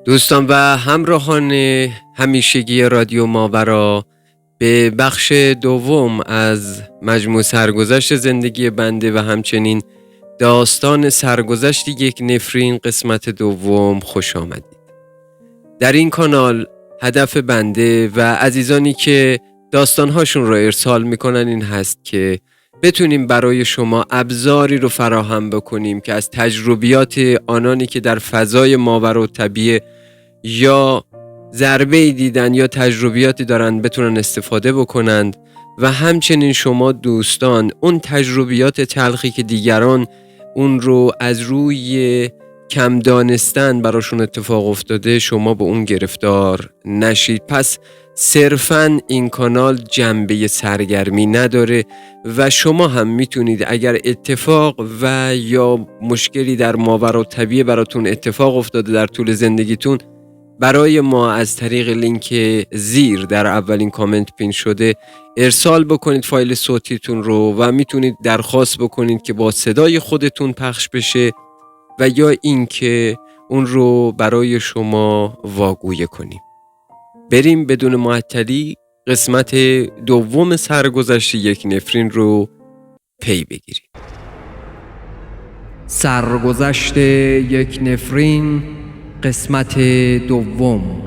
دوستان و همراهان همیشگی رادیو ماورا، به بخش دوم از مجموع سرگذشت زندگی بنده و همچنین داستان سرگذشت یک نفرین قسمت دوم خوش آمدید. در این کانال هدف بنده و عزیزانی که داستانهاشون رو ارسال میکنن این هست که بتونیم برای شما ابزاری رو فراهم بکنیم که از تجربیات آنانی که در فضای ماوراءالطبیعه یا ضربه‌ای دیدن یا تجربیاتی دارن بتونن استفاده بکنند و همچنین شما دوستان اون تجربیات تلخی که دیگران اون رو از روی کم دانستن براشون اتفاق افتاده شما به اون گرفتار نشید. پس صرفاً این کانال جنبه سرگرمی نداره و شما هم میتونید اگر اتفاق و یا مشکلی در ماوراءالطبیعه براتون اتفاق افتاده در طول زندگیتون برای ما از طریق لینک زیر در اولین کامنت پین شده ارسال بکنید فایل صوتیتون رو و میتونید درخواست بکنید که با صدای خودتون پخش بشه و یا اینکه اون رو برای شما واگویه کنیم. بریم بدون معطلی قسمت دوم سرگذشت یک نفرین رو پی بگیریم. سرگذشت یک نفرین قسمت دوم.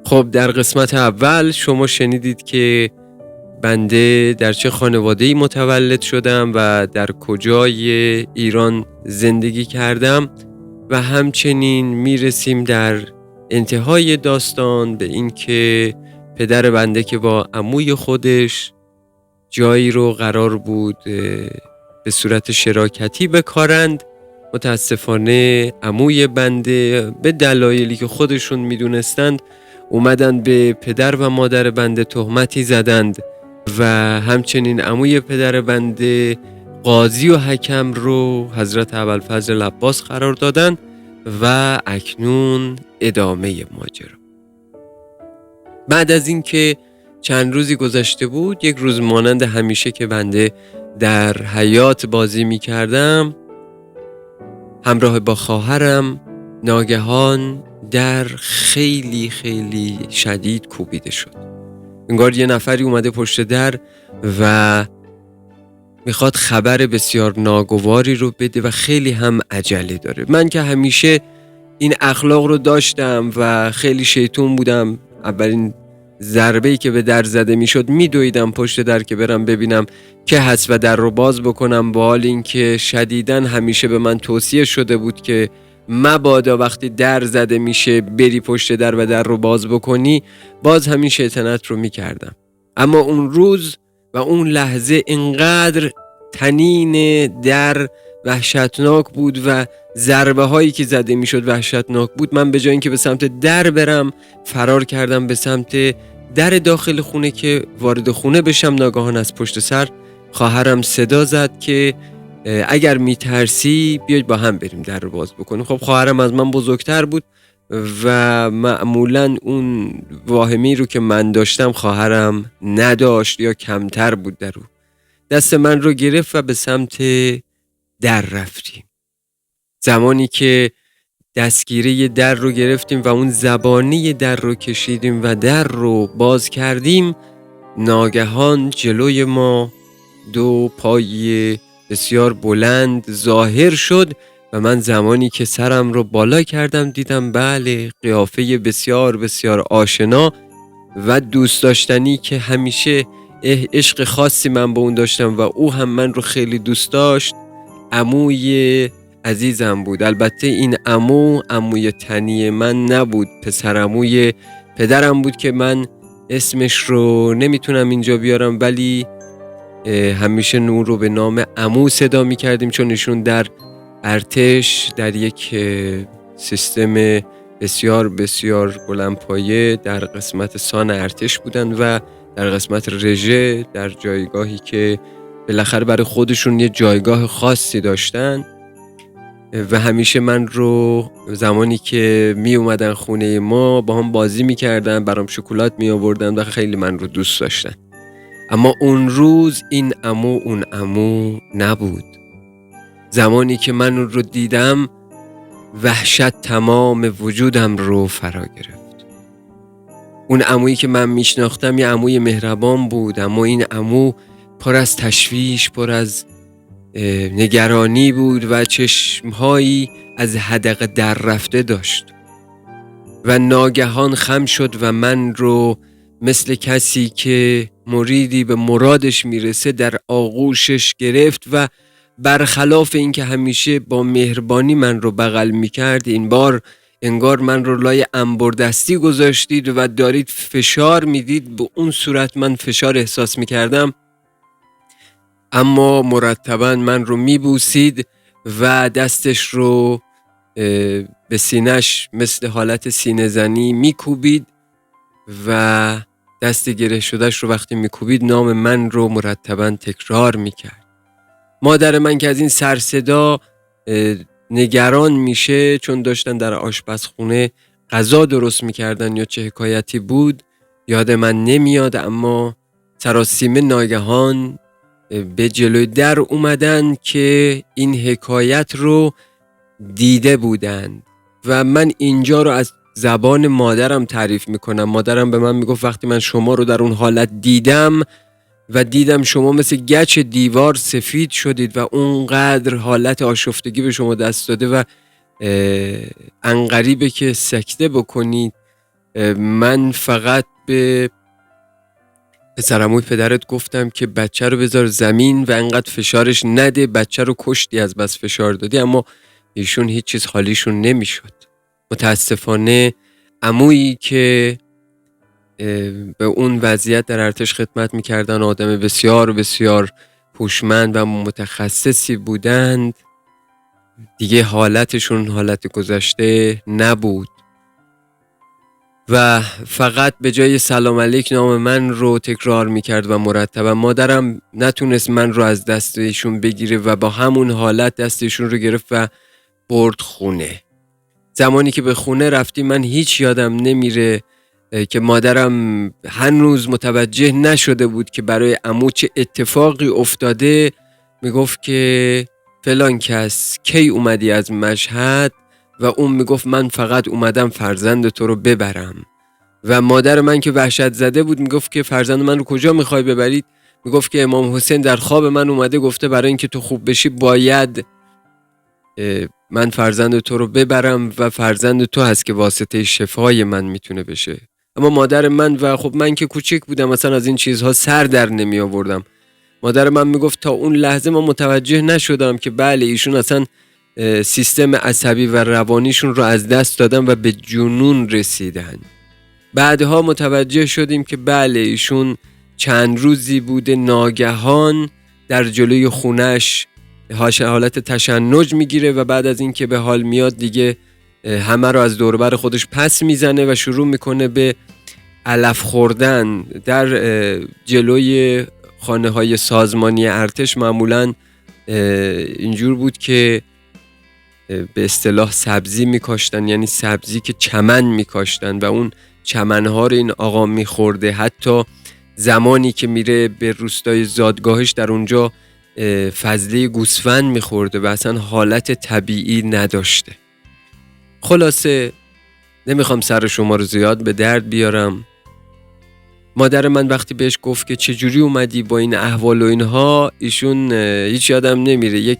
خب در قسمت اول شما شنیدید که بنده در چه خانواده‌ای متولد شدم و در کجای ایران زندگی کردم و همچنین میرسیم در انتهای داستان به این که پدر بنده که با عموی خودش جایی رو قرار بود به صورت شراکتی بکارند، متاسفانه عموی بنده به دلایلی که خودشون میدونستند اومدن به پدر و مادر بنده تهمتی زدند و همچنین عموی پدر بنده قاضی و حکم رو حضرت ابوالفضل العباس قرار دادن و اکنون ادامه ماجرا. بعد از این که چند روزی گذشته بود، یک روز مانند همیشه که بنده در حیاط بازی می کردم همراه با خواهرم، ناگهان در خیلی خیلی شدید کوبیده شد. انگار یه نفری اومده پشت در و میخواد خبر بسیار ناگواری رو بده و خیلی هم عجله داره. من که همیشه این اخلاق رو داشتم و خیلی شیطون بودم، اولین ضربه‌ای که به در زده میشد میدویدم پشت در که برم ببینم که هست و در رو باز بکنم، با حال این که شدیداً همیشه به من توصیه شده بود که مبادا وقتی در زده میشه بری پشت در و در رو باز بکنی، باز همین شیطنت رو میکردم. اما اون روز و اون لحظه انقدر طنین در وحشتناک بود و ضربه هایی که زده میشد وحشتناک بود، من به جای اینکه به سمت در برم فرار کردم به سمت در داخل خونه که وارد خونه بشم. ناگهان از پشت سر خواهرم صدا زد که اگر میترسی بیاید با هم بریم در رو باز بکنیم. خب خواهرم از من بزرگتر بود و معمولا اون واهمی رو که من داشتم خواهرم نداشت یا کمتر بود. در رو دست من رو گرفت و به سمت در رفتیم. زمانی که دستگیره در رو گرفتیم و اون زبانی در رو کشیدیم و در رو باز کردیم، ناگهان جلوی ما دو پای بسیار بلند ظاهر شد و من زمانی که سرم رو بالا کردم دیدم بله، قیافه بسیار بسیار آشنا و دوست داشتنی که همیشه عشق خاصی من به اون داشتم و او هم من رو خیلی دوست داشت. عموی عزیزم بود. البته این عموی تنی من نبود، پسر عموی پدرم بود که من اسمش رو نمیتونم اینجا بیارم، ولی همیشه نور رو به نام عمو صدا می کردیم چون ایشون در ارتش در یک سیستم بسیار بسیار بلندپایه در قسمت سان ارتش بودن و در قسمت رژه در جایگاهی که بالاخره برای خودشون یه جایگاه خاصی داشتن و همیشه من رو زمانی که می اومدن خونه ما با هم بازی می کردن، برام شکلات می آوردن و خیلی من رو دوست داشتن. اما اون روز این عمو اون عمو نبود. زمانی که من اون رو دیدم وحشت تمام وجودم رو فرا گرفت. اون عمویی که من میشناختم یه عموی مهربان بود، اما این عمو پر از تشویش، پر از نگرانی بود و چشمهایی از حدقه در رفته داشت و ناگهان خم شد و من رو مثل کسی که مریدی به مرادش میرسه در آغوشش گرفت و برخلاف این که همیشه با مهربانی من رو بغل میکرد، این بار انگار من رو لای انبردستی گذاشتید و دارید فشار میدید. به اون صورت من فشار احساس میکردم، اما مرتباً من رو میبوسید و دستش رو به سینه‌اش مثل حالت سینه زنی میکوبید و دست گره شدهش رو وقتی میکوبید نام من رو مرتباً تکرار میکرد. مادر من که از این سر صدا نگران میشه، چون داشتن در آشپزخونه غذا درست میکردن یا چه حکایتی بود یاد من نمیاد، اما سراسیمه ناگهان به جلوی در اومدن که این حکایت رو دیده بودند و من اینجا رو از زبان مادرم تعریف میکنم. مادرم به من میگفت وقتی من شما رو در اون حالت دیدم و دیدم شما مثل گچ دیوار سفید شدید و اونقدر حالت آشفتگی به شما دست داده و عنقریبه که سکته بکنید، من فقط به پسرعموی پدرت گفتم که بچه رو بذار زمین و انقدر فشارش نده، بچه رو کشتی از بس فشار دادی. اما ایشون هیچ چیز حالیشون نمیشد. متاسفانه عمویی که به اون وضعیت در ارتش خدمت میکردن، آدم بسیار بسیار هوشمند و متخصصی بودند، دیگه حالتشون حالت گذشته نبود و فقط به جای سلام علیک نام من رو تکرار میکرد و مرتبا. مادرم نتونست من رو از دست ایشون بگیره و با همون حالت دست ایشون رو گرفت و برد خونه. زمانی که به خونه رفتیم من هیچ یادم نمیره که مادرم هنوز متوجه نشده بود که برای عمو چه اتفاقی افتاده. میگفت که فلان کس کی اومدی از مشهد و اون میگفت من فقط اومدم فرزند تو رو ببرم و مادر من که وحشت زده بود میگفت که فرزند من رو کجا میخوای ببرید؟ میگفت که امام حسین در خواب من اومده گفته برای اینکه تو خوب بشی باید من فرزند تو رو ببرم و فرزند تو هست که واسطه شفای من میتونه بشه. اما مادر من و خب من که کوچک بودم مثلا از این چیزها سر در نمی آوردم. مادر من میگفت تا اون لحظه ما متوجه نشدم که بله ایشون اصلا سیستم عصبی و روانیشون رو از دست دادن و به جنون رسیدن. بعدها متوجه شدیم که بله ایشون چند روزی بوده ناگهان در جلوی خونش حالت تشنج میگیره و بعد از این که به حال میاد دیگه همه رو از دور و بر خودش پس میزنه و شروع میکنه به علف خوردن. در جلوی خانه های سازمانی ارتش معمولاً اینجور بود که به اصطلاح سبزی میکاشتن، یعنی سبزی که چمن میکاشتن و اون چمنها رو این آقا میخورده. حتی زمانی که میره به روستای زادگاهش در اونجا فضله گوسفند میخورده و اصلا حالت طبیعی نداشته. خلاصه نمیخوام سر شما رو زیاد به درد بیارم. مادر من وقتی بهش گفت که چجوری اومدی با این احوال و اینها، ایشون هیچ یادم نمیره یک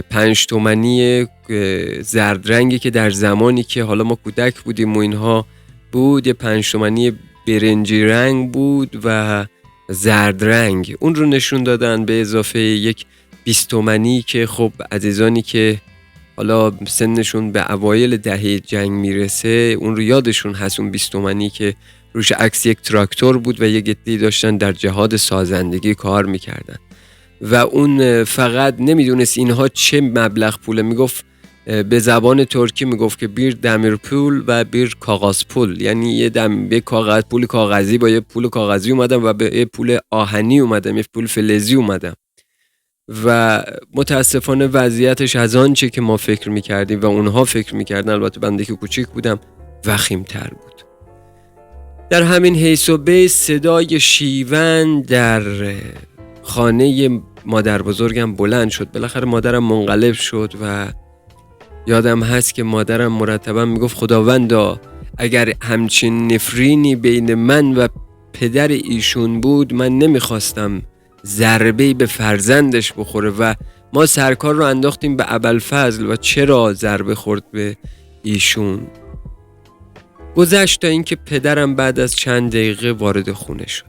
5 تومانی زرد رنگی که در زمانی که حالا ما کودک بودیم و اینها بود، یه 5 تومانی برنجی رنگ بود و زرد رنگ، اون رو نشون دادن به اضافه یک 20 تومانی که خب عزیزانی که حالا سنشون به اوایل دهه جنگ میرسه اون رو یادشون هست، اون 20 تومانی که روش عکس یک تراکتور بود و یک عده‌ای داشتن در جهاد سازندگی کار میکردن و اون فقط نمیدونست اینها چه مبلغ پوله. میگفت به زبان ترکی میگفت که بیر دمیر پول و بیر کاغذ پول، یعنی یه کاغذ پول کاغذی با یه پول کاغذی اومدم و به یه پول آهنی اومدم، یه پول فلزی اومدم و متاسفانه وضعیتش از آنچه که ما فکر میکردیم و اونها فکر میکردن، البته بنده که کوچیک بودم، وخیم‌تر بود. در همین حیث و بیس صدای شیون در خانه مادر بزرگم بلند شد. بالاخره مادرم منقلب شد و یادم هست که مادرم مرتبا میگفت خداوندا اگر همچین نفرینی بین من و پدر ایشون بود، من نمیخواستم ضربه‌ای به فرزندش بخوره و ما سرکار رو انداختیم به ابوالفضل و چرا ضربه خورد به ایشون. گذشت تا اینکه پدرم بعد از چند دقیقه وارد خونه شد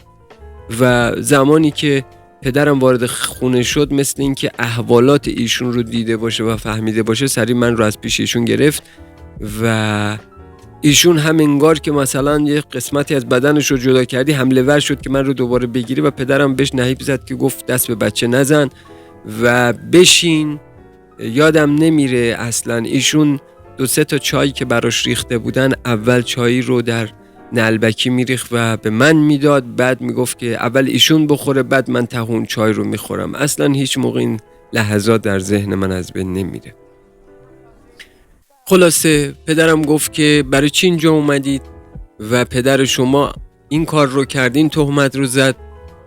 و زمانی که پدرم وارد خونه شد مثل اینکه احوالات ایشون رو دیده باشه و فهمیده باشه، سریع من رو از پیش ایشون گرفت و ایشون هم انگار که مثلا یه قسمتی از بدنش رو جدا کردی حمله ور شد که من رو دوباره بگیری و پدرم بهش نهیب زد که گفت دست به بچه نزن و بشین. یادم نمیره اصلا ایشون 2-3 تا چای که براش ریخته بودن، اول چایی رو در نلبکی میریخت و به من میداد، بعد میگفت که اول ایشون بخوره بعد من تهون چای رو میخورم. اصلا هیچ موقع این لحظات در ذهن من از بین نمیره. خلاصه پدرم گفت که برای چی اینجا اومدید و پدر شما این کار رو کردین، تهمت رو زد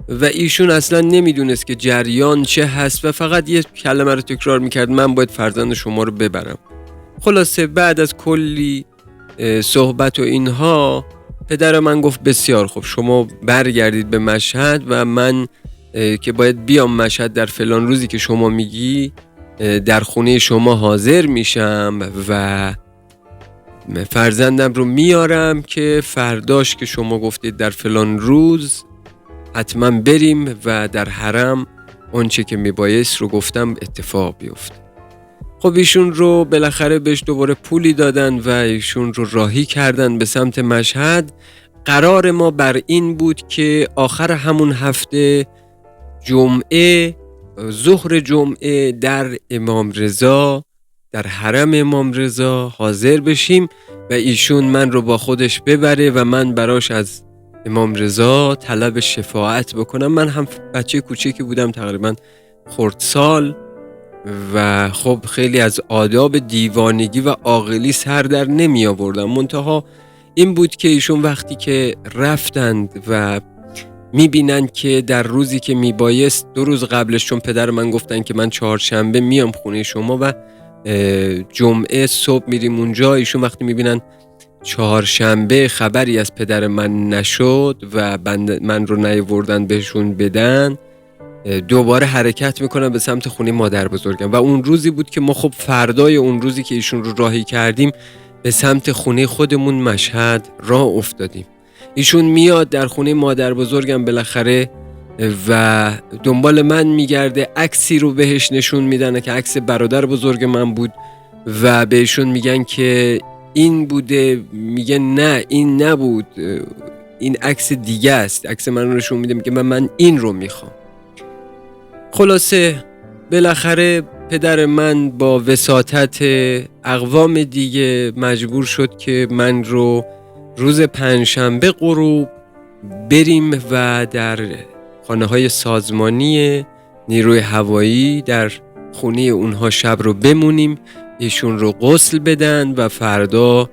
و ایشون اصلا نمیدونست که جریان چه هست و فقط یه کلمه رو تکرار میکرد، من باید فرزند شما رو ببرم. خلاصه بعد از کلی صحبت و اینها پدر من گفت بسیار خوب، شما برگردید به مشهد و من که باید بیام مشهد در فلان روزی که شما میگی در خونه شما حاضر میشم و فرزندم رو میارم که فرداش که شما گفتید در فلان روز حتما بریم و در حرم آنچه که میبایست رو گفتم اتفاق بیفته. خب ایشون رو بالاخره بهش دوباره پولی دادن و ایشون رو راهی کردن به سمت مشهد. قرار ما بر این بود که آخر همون هفته جمعه، ظهر جمعه در امام رضا، در حرم امام رضا حاضر بشیم و ایشون من رو با خودش ببره و من براش از امام رضا طلب شفاعت بکنم. من هم بچه کوچیکی بودم، تقریبا خردسال، و خب خیلی از آداب دیوانگی و عاقلی سر در نمی آوردم. منتها این بود که ایشون وقتی که رفتند و میبینن که در روزی که میبایست 2 روز قبلش، چون پدر من گفتن که من 4شنبه میام خونه شما و جمعه صبح میریم اونجا، ایشون وقتی میبینن 4شنبه خبری از پدر من نشد و من رو نیاوردن بهشون بدن، دوباره حرکت میکنن به سمت خونه مادر بزرگم و اون روزی بود که ما خب فردای اون روزی که ایشون رو راهی کردیم به سمت خونه خودمون مشهد راه افتادیم. ایشون میاد در خونه مادر بزرگم بالاخره و دنبال من میگرده، عکسی رو بهش نشون میدن که عکس برادر بزرگ من بود و بهشون میگن که این بوده، میگه نه این نبود، این عکس دیگه است. عکس من رو نشون میده، میگه من این رو میخوام. خلاصه بالاخره پدر من با وساطت اقوام دیگه مجبور شد که من رو روز 5شنبه غروب بریم و در خانه‌های سازمانی نیروی هوایی در خونه اونها شب رو بمونیم، ایشون رو غسل بدن و فردا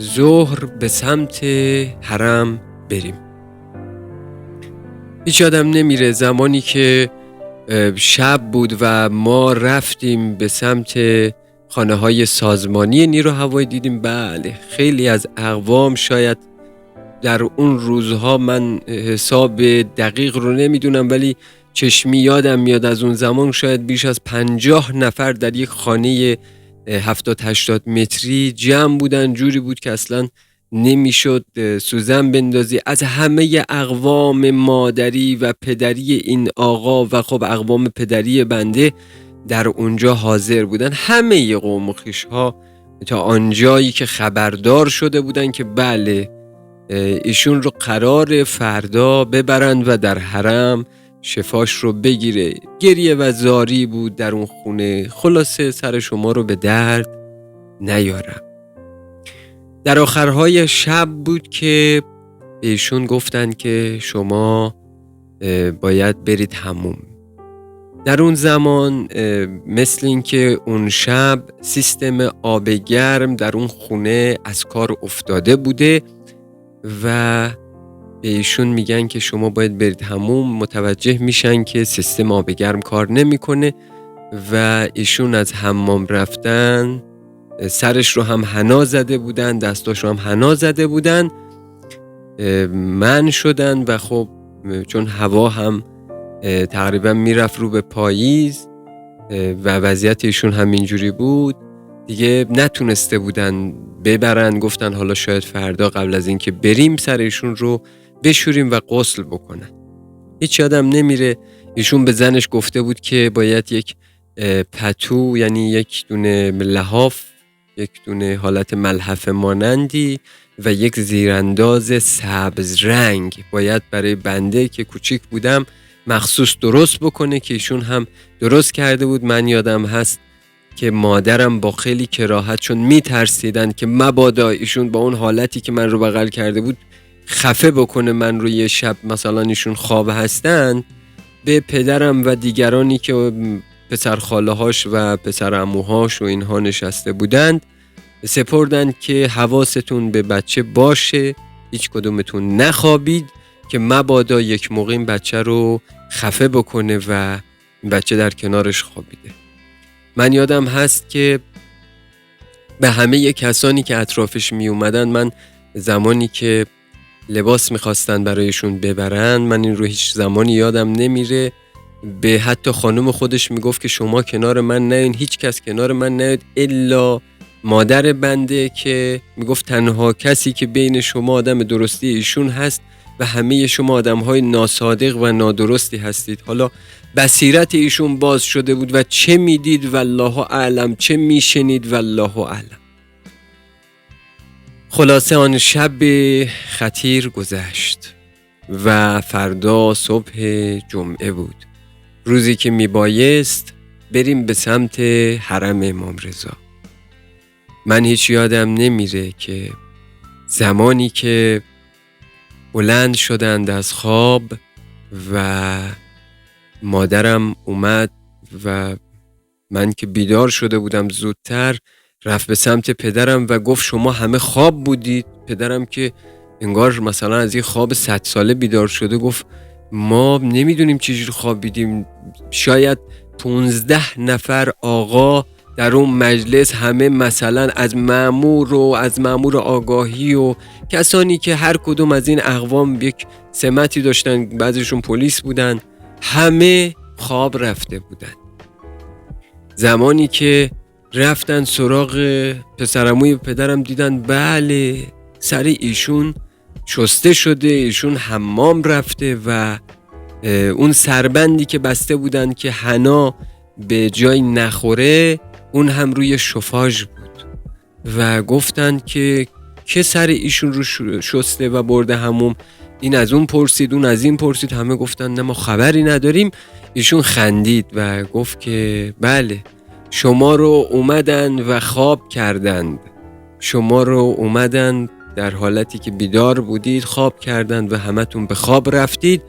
ظهر به سمت حرم بریم. هیچ یادم نمیره زمانی که شب بود و ما رفتیم به سمت خانه‌های سازمانی نیرو هوایی، دیدیم بله خیلی از اقوام، شاید در اون روزها من حساب دقیق رو نمیدونم ولی چشمی یادم میاد از اون زمان شاید بیش از 50 نفر در یک خانه 70-80 متری جمع بودن. جوری بود که اصلا نمیشد سوزن بندازی. از همه اقوام مادری و پدری این آقا و خب اقوام پدری بنده در اونجا حاضر بودن، همه قوم و خویش ها، تا آنجایی که خبردار شده بودن که بله ایشون رو قرار فردا ببرند و در حرم شفاش رو بگیره. گریه و زاری بود در اون خونه. خلاصه سر شما رو به درد نیارم. در آخرهای شب بود که ایشون گفتن که شما باید برید حموم. در اون زمان مثل این که اون شب سیستم آب گرم در اون خونه از کار افتاده بوده و به ایشون میگن که شما باید برید حموم. متوجه میشن که سیستم آب گرم کار نمیکنه و ایشون از حمام رفتن سرش رو هم حنا زده بودن، دستاش رو هم حنا زده بودن، منع شدن و خب چون هوا هم تقریبا میرفت رو به پاییز و وضعیت ایشون هم اینجوری بود، دیگه نتونسته بودن ببرن. گفتن حالا شاید فردا قبل از اینکه بریم سر ایشون رو بشوریم و غسل بکنن. هیچ یادم نمیره ایشون به زنش گفته بود که باید یک پتو، یعنی یک دونه لحاف، یک دونه حالت ملحفه مانندی و یک زیرانداز سبز رنگ باید برای بنده که کوچیک بودم مخصوص درست بکنه که ایشون هم درست کرده بود. من یادم هست که مادرم با خیلی کراهت، چون میترسیدن که مبادا ایشون با اون حالتی که من رو بغل کرده بود خفه بکنه من رو یه شب مثلا ایشون خواب هستن، به پدرم و دیگرانی که پسر خاله هاش و پسر عموهاش و اینها نشسته بودند سپردن که حواستون به بچه باشه، هیچ کدومتون نخوابید که مبادا یک موقع این بچه رو خفه بکنه و این بچه در کنارش خوابیده. من یادم هست که به همه کسانی که اطرافش می اومدن، من زمانی که لباس میخواستن برایشون ببرن، من این رو هیچ زمانی یادم نمیره، به حتی خانم خودش میگفت که شما کنار من نیاین، هیچ کس کنار من نیاد الا مادر بنده، که میگفت تنها کسی که بین شما آدم درستی ایشون هست و همه شما آدم‌های ناصادق و نادرستی هستید. حالا بصیرت ایشون باز شده بود و چه میدید والله اعلم، چه میشنید والله اعلم. خلاصه آن شب خطیر گذشت و فردا صبح جمعه بود، روزی که میبایست بریم به سمت حرم امام رضا. من هیچ یادم نمیره که زمانی که بلند شدند از خواب و مادرم اومد و من که بیدار شده بودم زودتر، رفت به سمت پدرم و گفت شما همه خواب بودید. پدرم که انگار مثلا از یه خواب 100 ساله بیدار شده گفت ما نمیدونیم چجور خوابیدیم، شاید 15 نفر آقا در اون مجلس، همه مثلا از مأمور و از مأمور آگاهی و کسانی که هر کدوم از این اقوام یک سمتی داشتن، بعضیشون پلیس بودن، همه خواب رفته بودن. زمانی که رفتن سراغ پسرعموی پدرم دیدن بله سر ایشون شسته شده، ایشون حمام رفته و اون سربندی که بسته بودن که حنا به جای نخوره اون هم روی شفاژ بود و گفتن که سر ایشون رو شسته و برده حموم. این از اون پرسید، اون از این پرسید، همه گفتن نه ما خبری نداریم. ایشون خندید و گفت که بله شما رو اومدن و خواب کردند، شما رو اومدن در حالتی که بیدار بودید خواب کردند و همتون به خواب رفتید.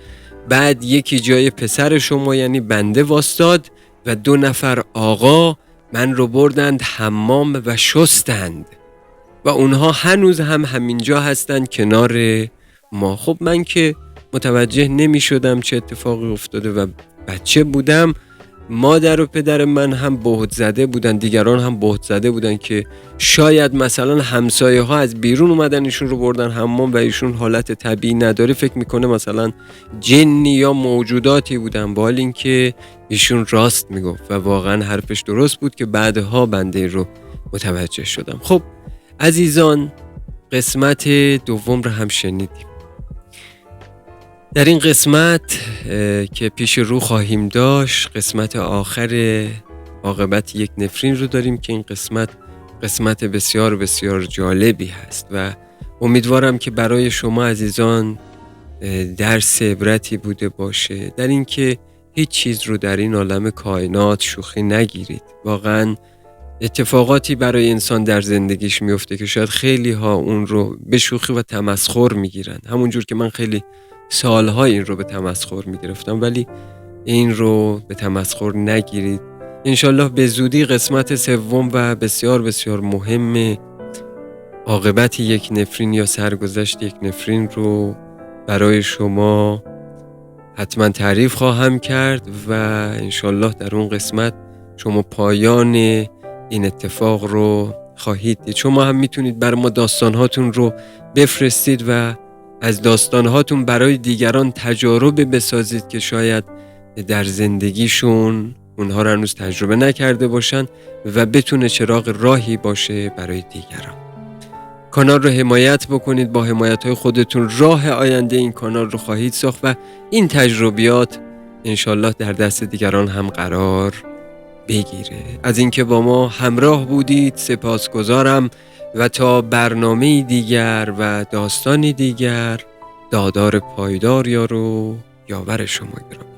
بعد یکی جای پسر شما یعنی بنده واسطاد و 2 نفر آقا من رو بردند حمام و شستند و اونها هنوز هم همینجا هستند کنار ما. خب من که متوجه نمی شدم چه اتفاقی افتاده و بچه بودم. مادر و پدر من هم بهت زده بودن، دیگران هم بهت زده بودن که شاید مثلا همسایه ها از بیرون اومدن ایشون رو بردن حمام و ایشون حالت طبیعی نداره، فکر میکنه مثلا جنی یا موجوداتی بودن، با حال این که ایشون راست میگفت و واقعا حرفش درست بود که بعدها بنده رو متوجه شدم. خب عزیزان، قسمت دوم رو هم شنیدیم. در این قسمت که پیش رو خواهیم داشت، قسمت آخر عاقبت یک نفرین رو داریم که این قسمت بسیار بسیار جالبی هست و امیدوارم که برای شما عزیزان درس عبرتی بوده باشه در این که هیچ چیز رو در این عالم کائنات شوخی نگیرید. واقعا اتفاقاتی برای انسان در زندگیش میفته که شاید خیلی ها اون رو به شوخی و تمسخر میگیرن، همونجور که من خیلی سالها این رو به تمسخر میگرفتم، ولی این رو به تمسخر نگیرید. انشالله به زودی قسمت سوم و بسیار بسیار مهم عاقبت یک نفرین یا سرگذشت یک نفرین رو برای شما حتما تعریف خواهم کرد و انشالله در اون قسمت شما پایان این اتفاق رو خواهید دید. شما هم میتونید بر ما داستانهاتون رو بفرستید و از داستانهاتون برای دیگران تجارب بسازید که شاید در زندگیشون اونها رو هنوز تجربه نکرده باشن و بتونه چراغ راهی باشه برای دیگران. کانال رو حمایت بکنید. با حمایت‌های خودتون راه آینده این کانال رو خواهید ساخت و این تجربیات انشالله در دست دیگران هم قرار بگیره. از اینکه با ما همراه بودید سپاسگزارم و تا برنامه دیگر و داستانی دیگر، دادار پایدار یار و یاور شما گرامی.